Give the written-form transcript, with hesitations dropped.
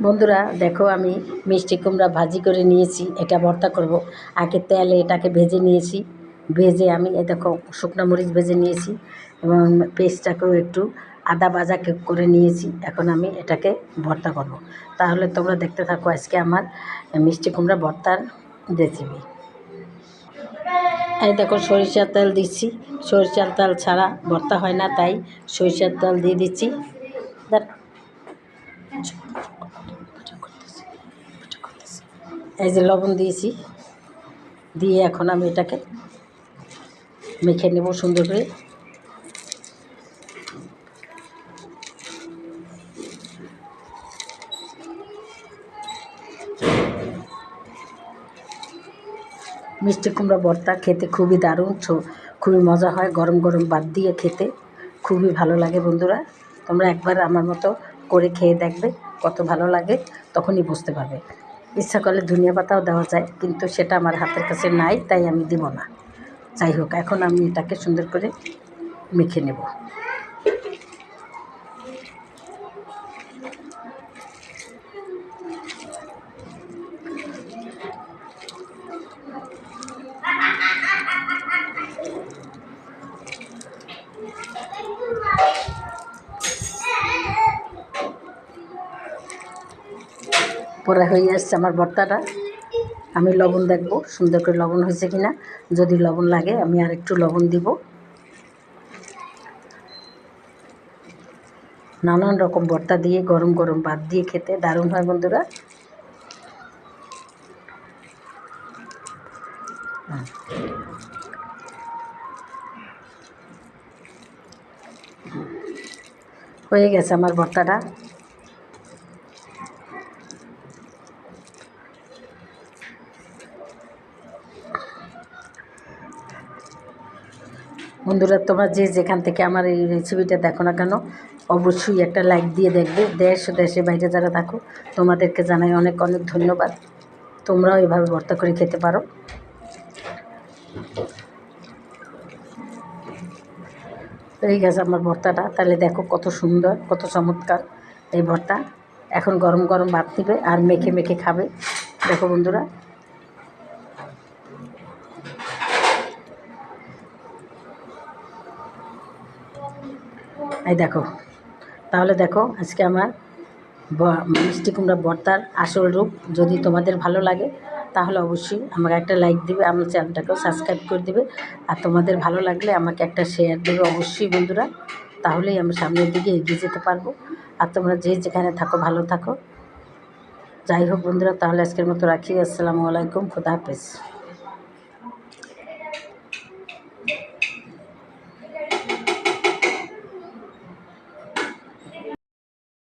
বন্ধুরা দেখো, আমি মিষ্টি কুমড়া ভাজি করে নিয়েছি। এটা ভর্তা করব। আগে তেলে এটাকে ভেজে নিয়েছি। ভেজে আমি দেখো শুকনো মরিচ ভেজে নিয়েছি এবং পেস্টটাকেও একটু আদা ভাজা করে নিয়েছি। এখন আমি এটাকে ভর্তা করব। তাহলে তোমরা দেখতে থাকো আজকে আমার মিষ্টি কুমড়া ভর্তার রেসিপি। এই দেখো সরিষার তেল দিচ্ছি। সরিষার তেল ছাড়া ভর্তা হয় না, তাই সরিষার তেল দিয়ে দিচ্ছি। এই যে লবণ দিয়েছি, দিয়ে এখন আমি এটাকে মেখে নেব সুন্দর করে। মিষ্টি কুমড়া ভর্তা খেতে খুবই দারুণ, খুবই মজা হয়। গরম গরম ভাত দিয়ে খেতে খুবই ভালো লাগে। বন্ধুরা, তোমরা একবার আমার মতো করে খেয়ে দেখবে, কত ভালো লাগে, তখনই বুঝতে পারবে। ইচ্ছা করলে ধনিয়া পাতাও দেওয়া যায়, কিন্তু সেটা আমার হাতের কাছে নাই, তাই আমি দিব না। যাই হোক, এখন আমি এটাকে সুন্দর করে মেখে নেব। পরে হয়ে আসছে আমার ভর্তাটা। আমি লবণ দেখব সুন্দর করে লবণ হয়েছে কিনা। যদি লবণ লাগে আমি আর একটু লবণ দিব। নানান রকম ভর্তা দিয়ে গরম গরম ভাত দিয়ে খেতে দারুণ হয় বন্ধুরা। হয়ে গেছে আমার ভর্তাটা। বন্ধুরা, তোমরা যে যেখান থেকে আমার এই রেসিপিটা দেখো না কেন, অবশ্যই একটা লাইক দিয়ে দেখবে। দেশে বাইরে যারা থাকো, তোমাদেরকে জানাই অনেক অনেক ধন্যবাদ। তোমরাও এভাবে ভর্তা করে খেতে পারো। হয়ে গেছে আমার ভর্তাটা। তাহলে দেখো কত সুন্দর, কত চমৎকার এই ভর্তা। এখন গরম গরম ভাত দিবে আর মেখে মেখে খাবে। দেখো বন্ধুরা, এই দেখো। তাহলে দেখো আজকে আমার মিষ্টি কুমড়া ভর্তার আসল রূপ। যদি তোমাদের ভালো লাগে তাহলে অবশ্যই আমাকে একটা লাইক দিবে, আমার চ্যানেলটাকেও সাবস্ক্রাইব করে দেবে। আর তোমাদের ভালো লাগলে আমাকে একটা শেয়ার দেবে অবশ্যই বন্ধুরা। তাহলেই আমি সামনের দিকে এগিয়ে যেতে পারবো। আর তোমরা যে যেখানে থাকো ভালো থাকো। যাই হোক বন্ধুরা, তাহলে আজকের মতো রাখি। আসসালামু আলাইকুম, খুদা হাফেজ।